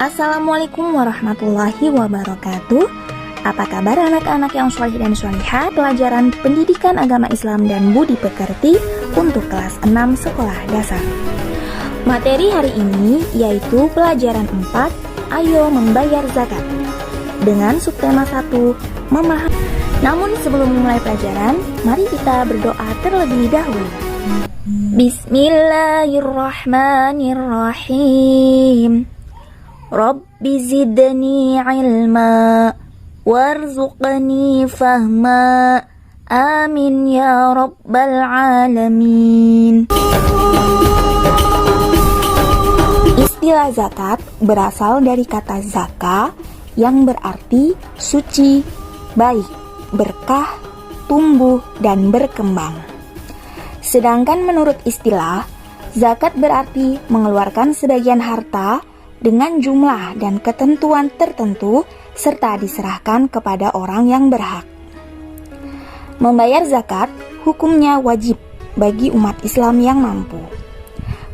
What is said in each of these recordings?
Assalamualaikum warahmatullahi wabarakatuh. Apa kabar anak-anak yang sholih dan sholihah, pelajaran pendidikan agama Islam dan budi pekerti untuk kelas 6 sekolah dasar. Materi hari ini yaitu pelajaran 4, ayo membayar zakat. Dengan subtema 1, memahami. Namun sebelum memulai pelajaran, mari kita berdoa terlebih dahulu. Bismillahirrahmanirrahim. Rabbi zidni ilma warzuqni fahma. Amin ya rabbal alamin. Istilah zakat berasal dari kata zaka yang berarti suci, baik, berkah, tumbuh, dan berkembang. Sedangkan menurut istilah, zakat berarti mengeluarkan sebagian harta dengan jumlah dan ketentuan tertentu serta diserahkan kepada orang yang berhak. Membayar zakat hukumnya wajib bagi umat Islam yang mampu.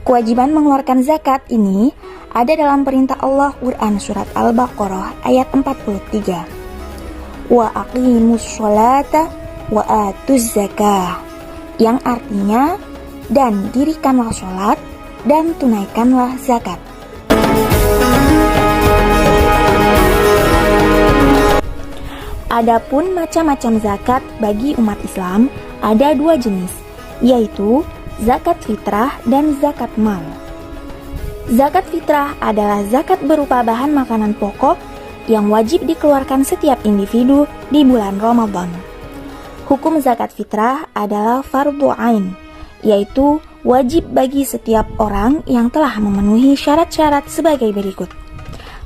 Kewajiban mengeluarkan zakat ini ada dalam perintah Allah Quran surat Al-Baqarah ayat 43. Wa aqimus sholata wa atuz zakah, yang artinya dan dirikanlah sholat dan tunaikanlah zakat. Adapun macam-macam zakat bagi umat Islam ada dua jenis, yaitu zakat fitrah dan zakat mal. Zakat fitrah adalah zakat berupa bahan makanan pokok yang wajib dikeluarkan setiap individu di bulan Ramadan. Hukum zakat fitrah adalah fardhu ain, yaitu wajib bagi setiap orang yang telah memenuhi syarat-syarat sebagai berikut.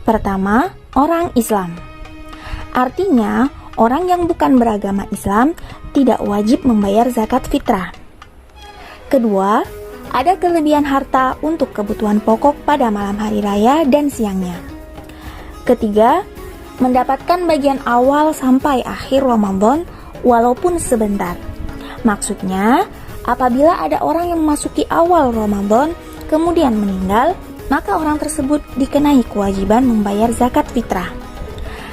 Pertama, orang Islam. Artinya, orang yang bukan beragama Islam tidak wajib membayar zakat fitrah. Kedua, ada kelebihan harta untuk kebutuhan pokok pada malam hari raya dan siangnya. Ketiga, mendapatkan bagian awal sampai akhir Ramadan walaupun sebentar. Maksudnya, apabila ada orang yang memasuki awal Ramadan kemudian meninggal, maka orang tersebut dikenai kewajiban membayar zakat fitrah.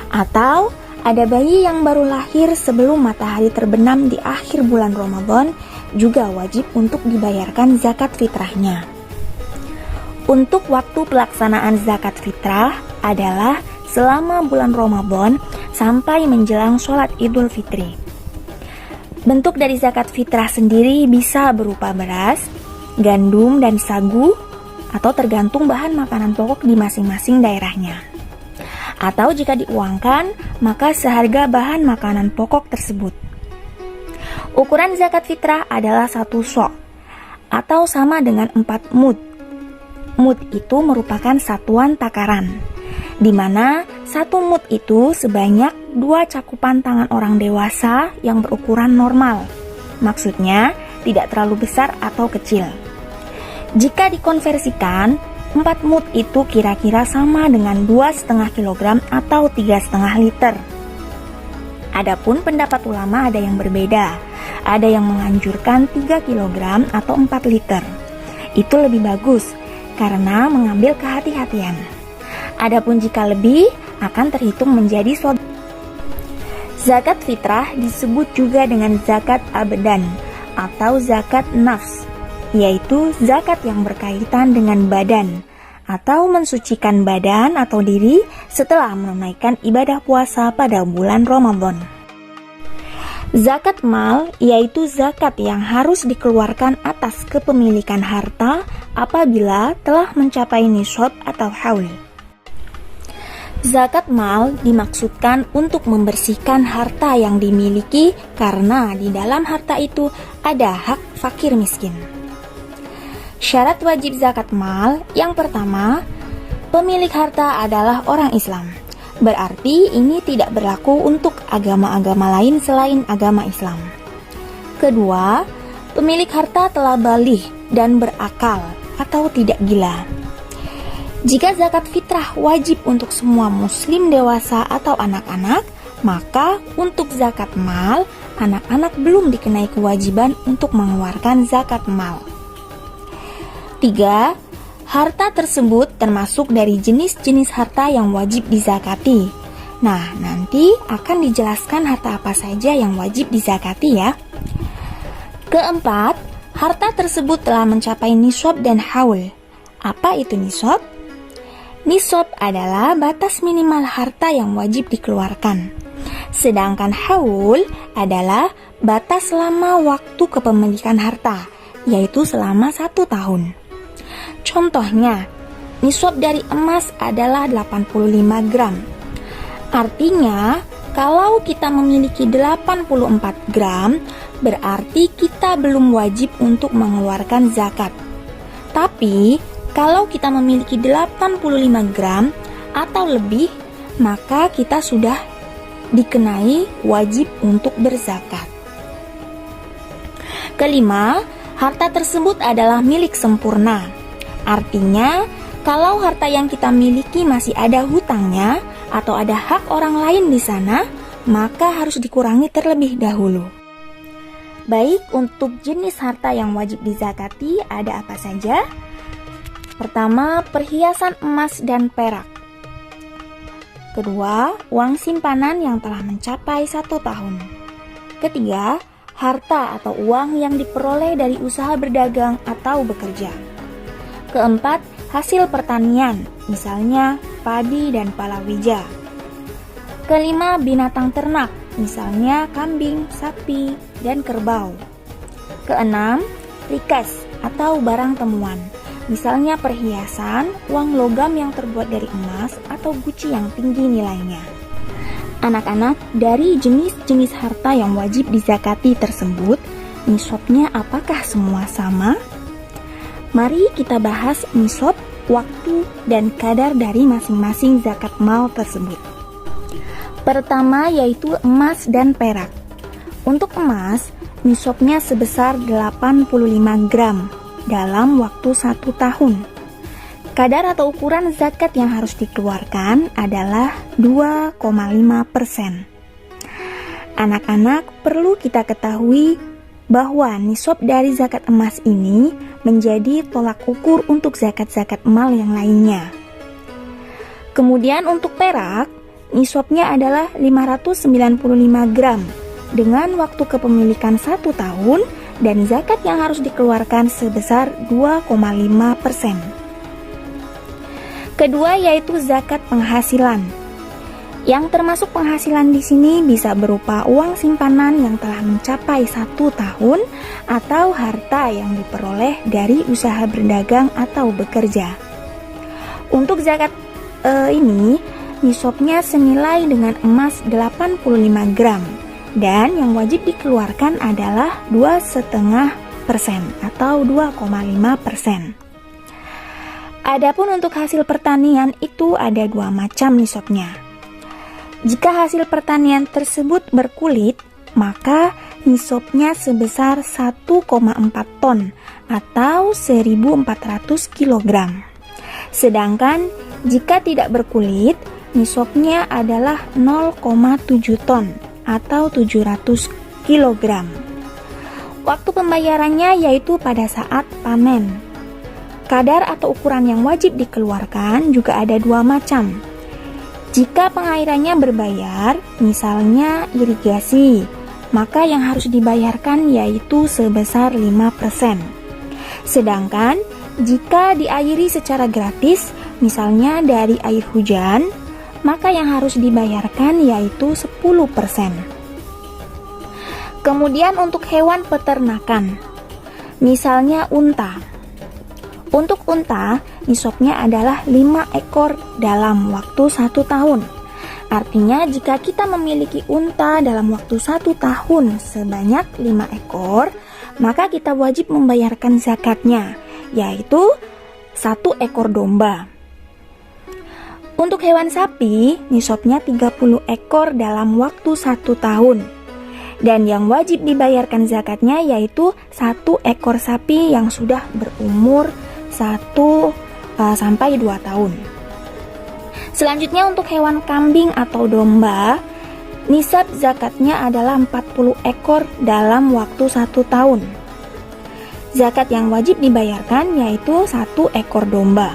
Atau ada bayi yang baru lahir sebelum matahari terbenam di akhir bulan Ramadan juga wajib untuk dibayarkan zakat fitrahnya. Untuk waktu pelaksanaan zakat fitrah adalah selama bulan Ramadan sampai menjelang sholat Idul Fitri. Bentuk dari zakat fitrah sendiri bisa berupa beras, gandum, dan sagu, atau tergantung bahan makanan pokok di masing-masing daerahnya. Atau jika diuangkan, maka seharga bahan makanan pokok tersebut. Ukuran zakat fitrah adalah 1 sok, atau sama dengan 4 mud. Mud itu merupakan satuan takaran, di mana 1 mud itu sebanyak 2 cakupan tangan orang dewasa yang berukuran normal. Maksudnya, tidak terlalu besar atau kecil. Jika dikonversikan, 4 mud itu kira-kira sama dengan 2,5 kg atau 3,5 liter. Adapun pendapat ulama ada yang berbeda. Ada yang menganjurkan 3 kg atau 4 liter. Itu lebih bagus karena mengambil kehati-hatian. Adapun jika lebih, akan terhitung menjadi sedekah. Zakat fitrah disebut juga dengan zakat abdan atau zakat nafs, yaitu zakat yang berkaitan dengan badan atau mensucikan badan atau diri setelah menunaikan ibadah puasa pada bulan Ramadan. Zakat mal yaitu zakat yang harus dikeluarkan atas kepemilikan harta apabila telah mencapai nisab atau haul. Zakat mal dimaksudkan untuk membersihkan harta yang dimiliki karena di dalam harta itu ada hak fakir miskin. Syarat wajib zakat mal yang pertama, pemilik harta adalah orang Islam. Berarti ini tidak berlaku untuk agama-agama lain selain agama Islam. Kedua, pemilik harta telah baligh dan berakal atau tidak gila. Jika zakat fitrah wajib untuk semua muslim dewasa atau anak-anak, maka untuk zakat mal, anak-anak belum dikenai kewajiban untuk mengeluarkan zakat mal. 3. Harta tersebut termasuk dari jenis-jenis harta yang wajib dizakati. Nah, nanti akan dijelaskan harta apa saja yang wajib dizakati ya. Keempat, harta tersebut telah mencapai nisab dan haul. Apa itu nisab? Nisab adalah batas minimal harta yang wajib dikeluarkan. Sedangkan haul adalah batas lama waktu kepemilikan harta, yaitu selama 1 tahun. Contohnya, nisab dari emas adalah 85 gram. Artinya, kalau kita memiliki 84 gram, berarti kita belum wajib untuk mengeluarkan zakat. Tapi, kalau kita memiliki 85 gram atau lebih, maka kita sudah dikenai wajib untuk berzakat. Kelima, harta tersebut adalah milik sempurna. Artinya, kalau harta yang kita miliki masih ada hutangnya atau ada hak orang lain di sana, maka harus dikurangi terlebih dahulu. Baik, untuk jenis harta yang wajib dizakati ada apa saja? Pertama, perhiasan emas dan perak. Kedua, uang simpanan yang telah mencapai 1 tahun. Ketiga, harta atau uang yang diperoleh dari usaha berdagang atau bekerja. Keempat, hasil pertanian, misalnya padi dan palawija. Kelima, binatang ternak, misalnya kambing, sapi, dan kerbau. Keenam, rikas atau barang temuan, misalnya perhiasan, uang logam yang terbuat dari emas atau guci yang tinggi nilainya. Anak-anak, dari jenis-jenis harta yang wajib dizakati tersebut, nisabnya apakah semua sama? Mari kita bahas nisab, waktu, dan kadar dari masing-masing zakat mal tersebut. Pertama yaitu emas dan perak. Untuk emas, nisabnya sebesar 85 gram dalam waktu 1 tahun. Kadar atau ukuran zakat yang harus dikeluarkan adalah 2,5%. Anak-anak, perlu kita ketahui bahwa nisab dari zakat emas ini menjadi tolak ukur untuk zakat-zakat mal yang lainnya. Kemudian untuk perak, nisabnya adalah 595 gram dengan waktu kepemilikan 1 tahun dan zakat yang harus dikeluarkan sebesar 2,5%. Kedua yaitu zakat penghasilan. Yang termasuk penghasilan di sini bisa berupa uang simpanan yang telah mencapai 1 tahun atau harta yang diperoleh dari usaha berdagang atau bekerja. Untuk zakat ini, nisabnya senilai dengan emas 85 gram dan yang wajib dikeluarkan adalah 2,5% atau 2,5%. Adapun untuk hasil pertanian itu ada 2 macam nisabnya. Jika hasil pertanian tersebut berkulit, maka nisabnya sebesar 1,4 ton atau 1.400 kg. Sedangkan jika tidak berkulit, nisabnya adalah 0,7 ton atau 700 kg. Waktu pembayarannya yaitu pada saat panen. Kadar atau ukuran yang wajib dikeluarkan juga ada 2 macam. Jika pengairannya berbayar, misalnya irigasi, maka yang harus dibayarkan yaitu sebesar 5%. Sedangkan jika diairi secara gratis, misalnya dari air hujan, maka yang harus dibayarkan yaitu 10%. Kemudian untuk hewan peternakan, misalnya unta. Untuk unta, nisabnya adalah 5 ekor dalam waktu 1 tahun. Artinya jika kita memiliki unta dalam waktu 1 tahun sebanyak 5 ekor, maka kita wajib membayarkan zakatnya, yaitu 1 ekor domba. Untuk hewan sapi, nisabnya 30 ekor dalam waktu 1 tahun. Dan yang wajib dibayarkan zakatnya yaitu 1 ekor sapi yang sudah berumur 1 sampai 2 tahun. Selanjutnya untuk hewan kambing atau domba, nisab zakatnya adalah 40 ekor dalam waktu 1 tahun. Zakat yang wajib dibayarkan yaitu 1 ekor domba.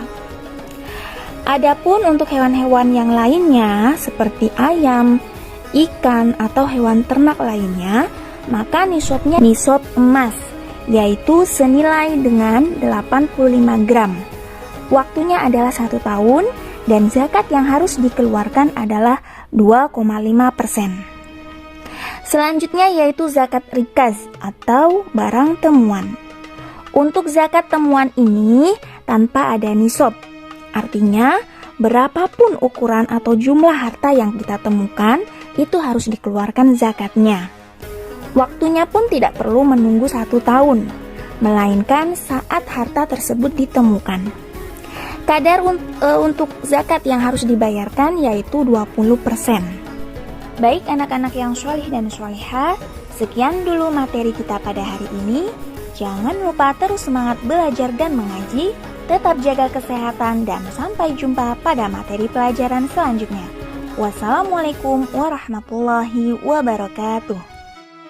Adapun untuk hewan-hewan yang lainnya seperti ayam, ikan, atau hewan ternak lainnya, maka nisabnya nisab emas, yaitu senilai dengan 85 gram. Waktunya adalah 1 tahun dan zakat yang harus dikeluarkan adalah 2,5%. Selanjutnya yaitu zakat rikaz atau barang temuan. Untuk zakat temuan ini tanpa ada nisab. Artinya, berapapun ukuran atau jumlah harta yang kita temukan, itu harus dikeluarkan zakatnya. Waktunya pun tidak perlu menunggu 1 tahun, melainkan saat harta tersebut ditemukan. Kadar untuk zakat yang harus dibayarkan yaitu 20%. Baik anak-anak yang sholih dan sholihah, sekian dulu materi kita pada hari ini. Jangan lupa terus semangat belajar dan mengaji, tetap jaga kesehatan, dan sampai jumpa pada materi pelajaran selanjutnya. Wassalamualaikum warahmatullahi wabarakatuh.